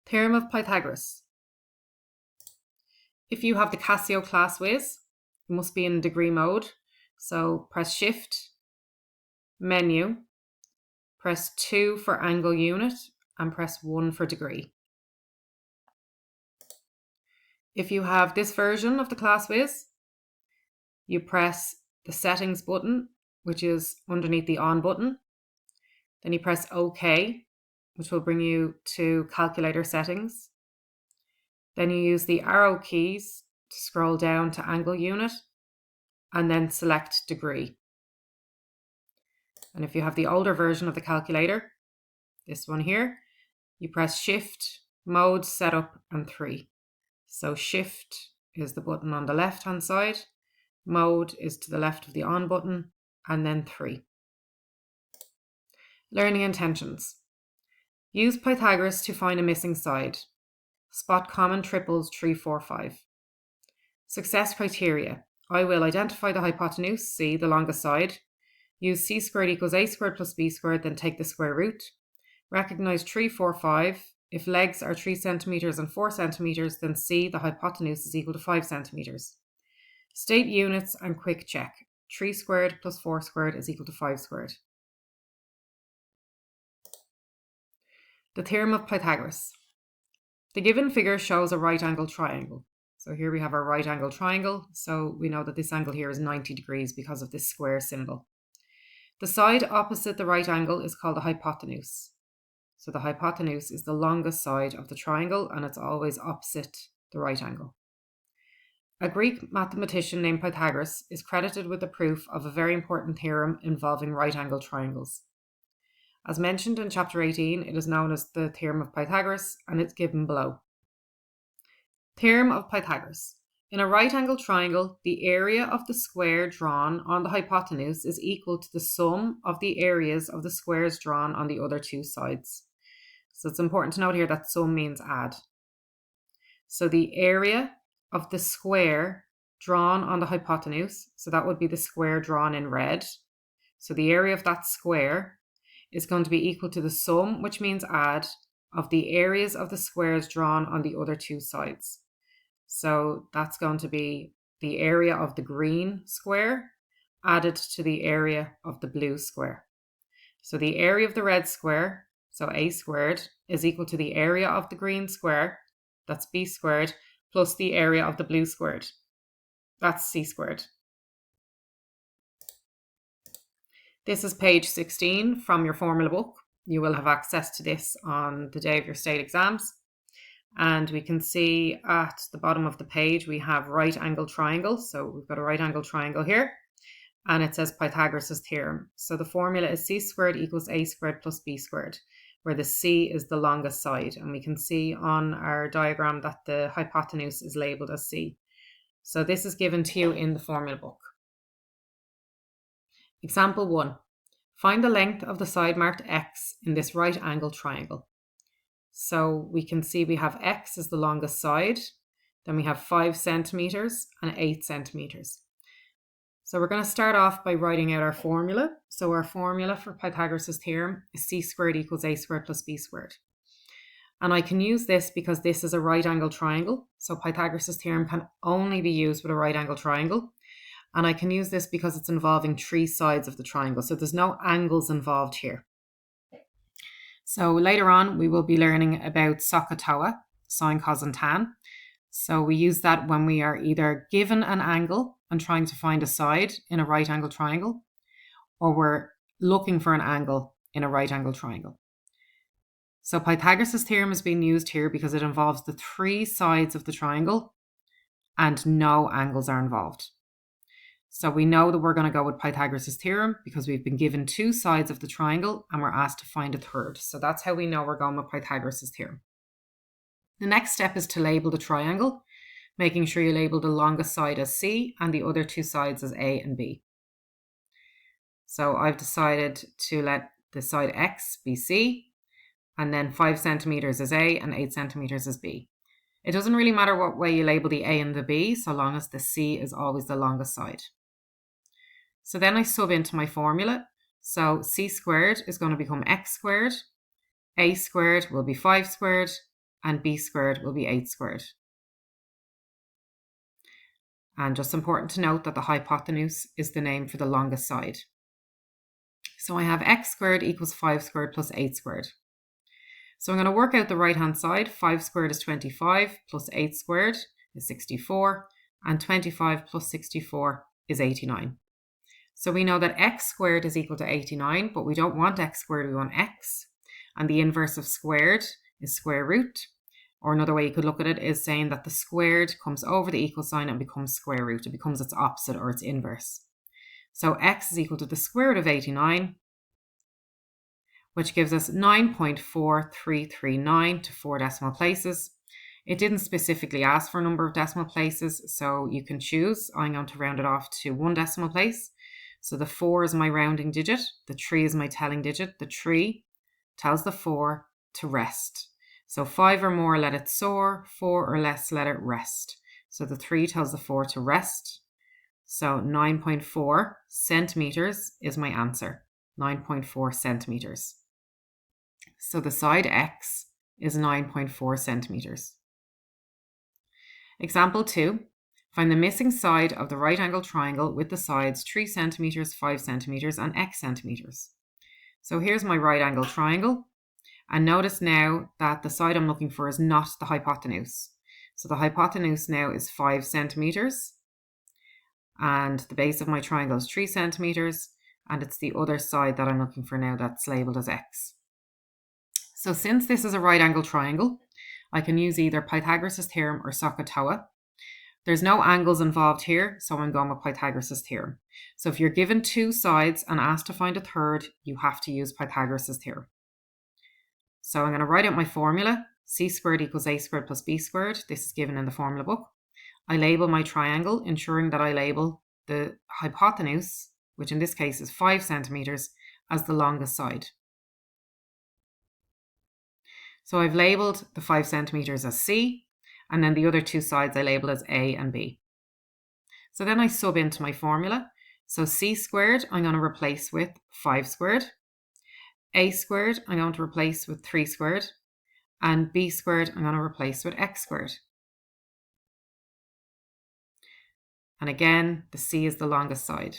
Theorem of Pythagoras. If you have the Casio class whiz, it must be in degree mode. So press Shift, Menu, press 2 for angle unit, and press 1 for degree. If you have this version of the class whiz, you press the settings button, which is underneath the on button. Then you press OK, which will bring you to calculator settings. Then you use the arrow keys to scroll down to angle unit and then select degree. And if you have the older version of the calculator, this one here, you press Shift, Mode, Setup, and 3. So Shift is the button on the left hand side, Mode is to the left of the on button, and then 3. Learning intentions. Use Pythagoras to find a missing side. Spot common triples 3, 4, 5. Success criteria. I will identify the hypotenuse, C, the longest side. Use C squared equals A squared plus B squared, then take the square root. Recognize 3, 4, 5. If legs are 3 centimeters and 4 centimeters, then C, the hypotenuse, is equal to 5 centimeters. State units and quick check. 3 squared plus 4 squared is equal to 5 squared. The Theorem of Pythagoras. The given figure shows a right angle triangle. So here we have our right angle triangle. So we know that this angle here is 90 degrees because of this square symbol. The side opposite the right angle is called the hypotenuse. So the hypotenuse is the longest side of the triangle and it's always opposite the right angle. A Greek mathematician named Pythagoras is credited with the proof of a very important theorem involving right angle triangles. As mentioned in chapter 18, it is known as the Theorem of Pythagoras and it's given below. Theorem of Pythagoras. In a right angle triangle, the area of the square drawn on the hypotenuse is equal to the sum of the areas of the squares drawn on the other two sides. So it's important to note here that sum means add. So the area of the square drawn on the hypotenuse, so that would be the square drawn in red. So the area of that square is going to be equal to the sum, which means add, of the areas of the squares drawn on the other two sides. So that's going to be the area of the green square added to the area of the blue square. So the area of the red square, so A squared, is equal to the area of the green square, that's B squared, plus the area of the blue squared, that's C squared. This is page 16 from your formula book. You will have access to this on the day of your state exams. And we can see at the bottom of the page, we have right angle triangle. So we've got a right angle triangle here. And it says Pythagoras' theorem. So the formula is C squared equals A squared plus B squared, where the C is the longest side. And we can see on our diagram that the hypotenuse is labelled as C. So this is given to you in the formula book. Example 1. Find the length of the side marked X in this right angle triangle. So we can see we have X as the longest side, then we have 5 centimeters and 8 centimeters. So we're going to start off by writing out our formula. So our formula for Pythagoras' theorem is C squared equals A squared plus B squared. And I can use this because this is a right angle triangle. So Pythagoras' theorem can only be used with a right angle triangle. And I can use this because it's involving 3 sides of the triangle. So there's no angles involved here. So later on, we will be learning about SOHCAHTOA, sine, cos, and tan. So we use that when we are either given an angle and trying to find a side in a right angle triangle, or we're looking for an angle in a right angle triangle. So Pythagoras' theorem is being used here because it involves the 3 sides of the triangle and no angles are involved. So we know that we're going to go with Pythagoras' theorem because we've been given 2 sides of the triangle and we're asked to find a third. So that's how we know we're going with Pythagoras' theorem. The next step is to label the triangle, making sure you label the longest side as C and the other 2 sides as A and B. So I've decided to let the side X be C and then 5 centimeters as A and 8 centimeters as B. It doesn't really matter what way you label the A and the B, so long as the C is always the longest side. So then I sub into my formula. So C squared is going to become X squared, A squared will be 5 squared, and b squared will be 8 squared. And just important to note that the hypotenuse is the name for the longest side. So I have x squared equals 5 squared plus 8 squared. So I'm going to work out the right-hand side. 5 squared is 25 plus 8 squared is 64, and 25 plus 64 is 89. So we know that x squared is equal to 89, but we don't want x squared, we want x. And the inverse of squared is square root. Or another way you could look at it is saying that the squared comes over the equal sign and becomes square root. It becomes its opposite or its inverse. So x is equal to the square root of 89, which gives us 9.4339 to 4 decimal places. It didn't specifically ask for a number of decimal places, so you can choose. I'm going to round it off to 1 decimal place. So the 4 is my rounding digit, the 3 is my telling digit. The 3 tells the 4 to rest. So 5 or more, let it soar. 4 or less, let it rest. So the 3 tells the 4 to rest. So 9.4 centimeters is my answer. 9.4 centimeters. So the side x is 9.4 centimeters. Example 2. Find the missing side of the right angle triangle with the sides 3 centimeters, 5 centimeters, and x centimeters. So here's my right angle triangle. And notice now that the side I'm looking for is not the hypotenuse. So the hypotenuse now is 5 centimeters. And the base of my triangle is 3 centimeters. And it's the other side that I'm looking for now that's labelled as x. So since this is a right angle triangle, I can use either Pythagoras' theorem or SOHCAHTOA. There's no angles involved here, so I'm going with Pythagoras' theorem. So if you're given 2 sides and asked to find a third, you have to use Pythagoras' theorem. So I'm going to write out my formula. C squared equals a squared plus b squared. This is given in the formula book. I label my triangle, ensuring that I label the hypotenuse, which in this case is 5 centimeters, as the longest side. So I've labelled the 5 centimeters as C, and then the other 2 sides I label as A and B. So then I sub into my formula. So C squared I'm going to replace with 5 squared. A squared I'm going to replace with 3 squared. And B squared I'm going to replace with x squared. And again, the C is the longest side.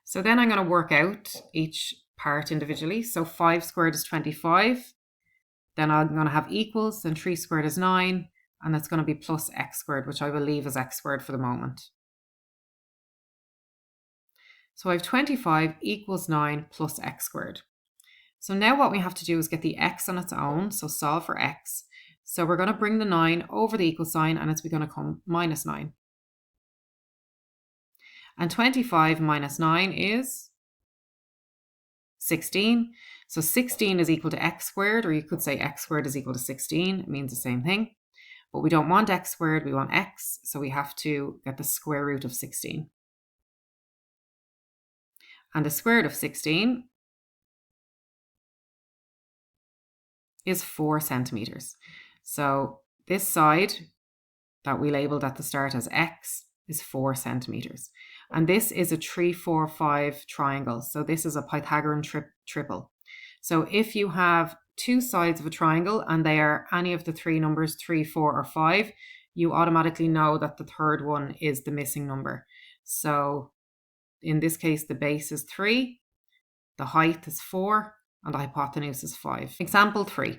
So then I'm going to work out each part individually. So 5 squared is 25. Then I'm going to have equals, then 3 squared is 9, and that's going to be plus x squared, which I will leave as x squared for the moment. So I have 25 equals 9 plus x squared. So now what we have to do is get the x on its own, so solve for x. So we're going to bring the 9 over the equal sign, and it's going to come minus 9. And 25 minus 9 is 16. So 16 is equal to x squared, or you could say x squared is equal to 16. It means the same thing. But we don't want x squared, we want x. So we have to get the square root of 16. And the square root of 16 is 4 centimeters. So this side that we labelled at the start as x is 4 centimeters. And this is a 3, 4, 5 triangle. So this is a Pythagorean triple. So if you have 2 sides of a triangle and they are any of the 3 numbers, 3, 4, or 5, you automatically know that the third one is the missing number. So in this case, the base is 3, the height is 4, and the hypotenuse is 5. Example 3.